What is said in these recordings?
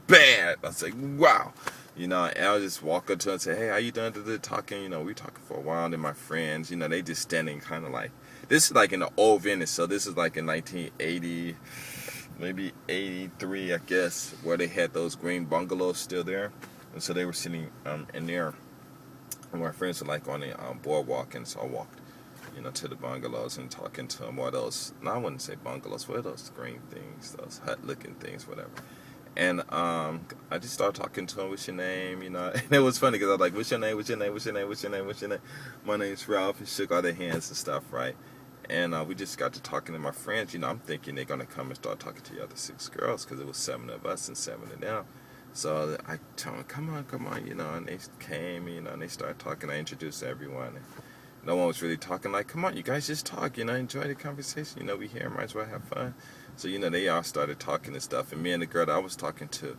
bad. I was like, wow. And I'll just walk up to her and say, hey, how you doing today? Talking, we talking for a while. And then my friends, they just standing kind of like, this is like in the old Venice. So this is like in 1980, maybe 83, I guess, where they had those green bungalows still there. And so they were sitting in there. And my friends were like on the boardwalk. And so I walked, to the bungalows and talking to them. Or those, no, I wouldn't say bungalows. What are those green things? Those hut-looking things, whatever. And I just started talking to him, what's your name, And it was funny because I was like, what's your name, what's your name, what's your name, what's your name, what's your name? My name's Ralph. And shook all their hands and stuff, right? And we just got to talking to my friends. I'm thinking they're going to come and start talking to the other 6 girls because it was 7 of us and 7 of them. So I told them, come on, and they came, and they started talking. I introduced everyone. And no one was really talking like, come on, you guys just talk, enjoy the conversation. We here, might as well have fun. So, they all started talking and stuff. And me and the girl that I was talking to,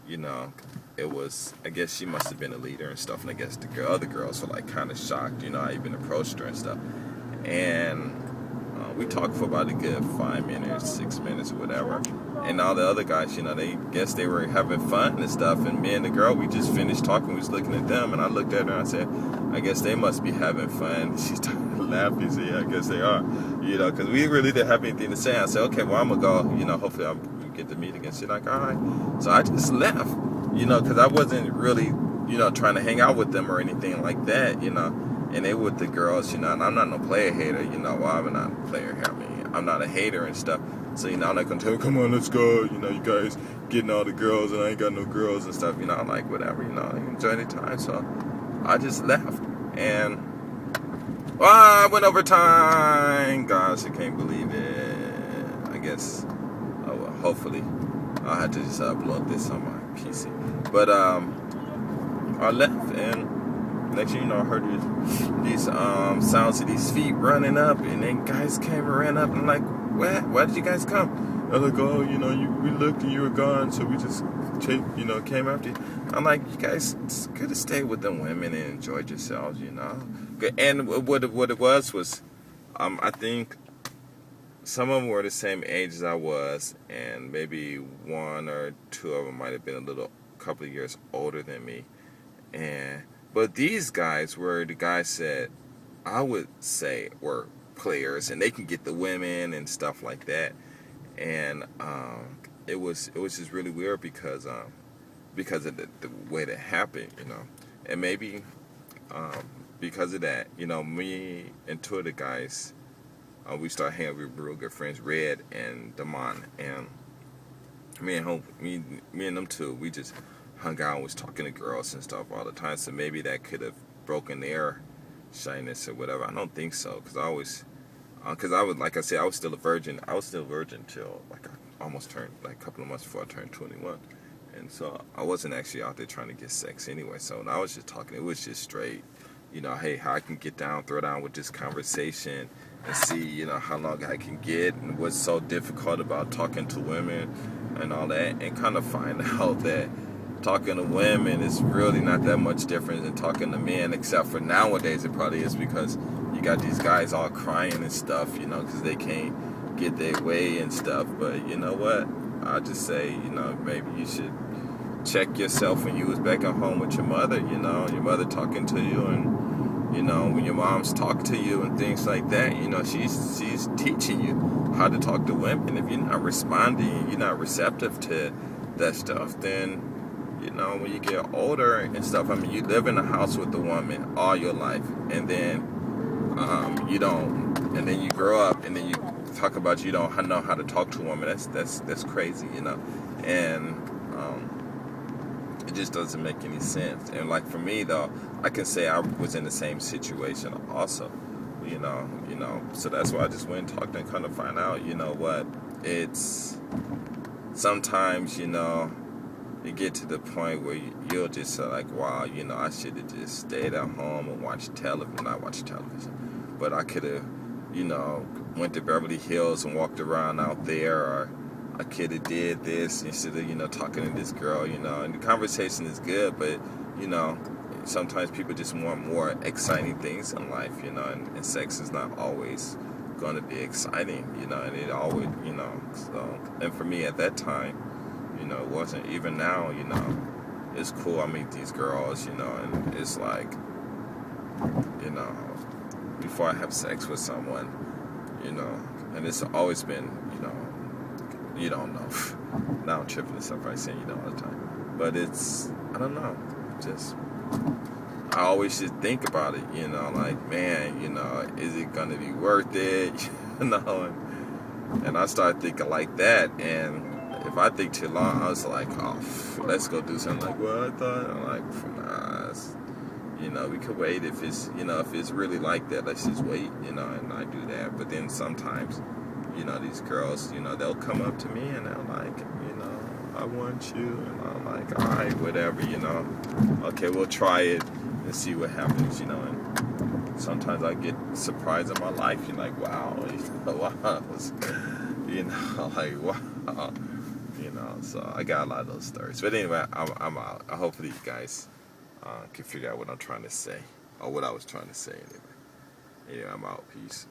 it was, I guess she must have been a leader and stuff. And I guess the other girls were like kind of shocked, I even approached her and stuff. And we talked for about a good 5 minutes, 6 minutes or whatever. And all the other guys, they were having fun and stuff. And me and the girl, we just finished talking. We was looking at them. And I looked at her and I said, I guess they must be having fun. She started laughing. She said, yeah, I guess they are. Because we really didn't have anything to say. I said, okay, well, I'm going to go. Hopefully I'll get to meet again. She's like, all right. So I just left, because I wasn't really, trying to hang out with them or anything like that, And they with the girls, and I'm not no player hater, well, I'm not a player hater. I mean, I'm not a hater and stuff. So, I'm not going to tell you, come on, let's go. You guys getting all the girls and I ain't got no girls and stuff. I'm like, whatever, enjoy the time. So I just left. And, I went over time. Gosh, I can't believe it. I guess, well, hopefully, I'll have to just upload this on my PC. But, I left and next thing you know, I heard these sounds of these feet running up, and then guys came and ran up, and I'm like, what? Why did you guys come? They're like, oh, we looked and you were gone, so we just, came after you. I'm like, you guys could have stayed with them women and enjoyed yourselves, And what it was, I think some of them were the same age as I was, and maybe 1 or 2 of them might have been couple of years older than me, but these guys were the guys that I would say were players, and they can get the women and stuff like that. And it was just really weird because of the way that happened, and maybe because of that, me and 2 of the guys, we started hanging with real good friends, Red and Damon, and me and them 2, we just hung out and was talking to girls and stuff all the time. So maybe that could have broken their shyness or whatever. I don't think so, because I was, like I said, I was still a virgin. I was still a virgin till like I almost turned, like a couple of months before I turned 21. And so I wasn't actually out there trying to get sex anyway. So when I was just talking, it was just straight, hey, how I can get down, throw down with this conversation and see, how long I can get and what's so difficult about talking to women and all that, and kind of find out that talking to women is really not that much different than talking to men, except for nowadays it probably is, because you got these guys all crying and stuff, because they can't get their way and stuff. But you know what? I'll just say, maybe you should check yourself when you was back at home with your mother, your mother talking to you, and when your mom's talk to you and things like that, she's teaching you how to talk to women. If you're not responding, you're not receptive to that stuff, then when you get older and stuff, I mean, you live in a house with a woman all your life, and then you don't, and then you grow up, and then you talk about you don't know how to talk to a woman. That's crazy, and it just doesn't make any sense. And like for me though, I can say I was in the same situation also, so that's why I just went and talked and kind of find out, what, it's sometimes, you get to the point where you'll just say like, wow, I should have just stayed at home and watched television. Not watch television, but I could have, went to Beverly Hills and walked around out there, or I could have did this instead of, talking to this girl, and the conversation is good, but, sometimes people just want more exciting things in life, and sex is not always going to be exciting, and it always, so, and for me at that time, You know, it wasn't. Even now, you know, it's cool. I meet these girls, you know, and it's like, you know, before I have sex with someone, you know, and it's always been, you know, you don't know. Now I'm tripping and stuff. I say you know all the time, but it's, I don't know, just, I always just think about it, you know, like, man, you know, is it gonna be worth it? You know, and I start thinking like that, and if I think too long, I was like, oh, let's go do something. Like, well, I thought, I'm like, nah, you know, we could wait if it's, you know, if it's really like that, let's just wait, you know, and I do that. But then sometimes, you know, these girls, you know, they'll come up to me and they're like, you know, I want you, and I'm like, all right, whatever, you know, okay, we'll try it and see what happens, you know. And sometimes I get surprised in my life. You're like, wow, you know, wow, you know, like, wow, you know. So I got a lot of those stories. But anyway, I'm out. Hopefully you guys can figure out what I'm trying to say, or what I was trying to say anyway. Yeah, I'm out. Peace.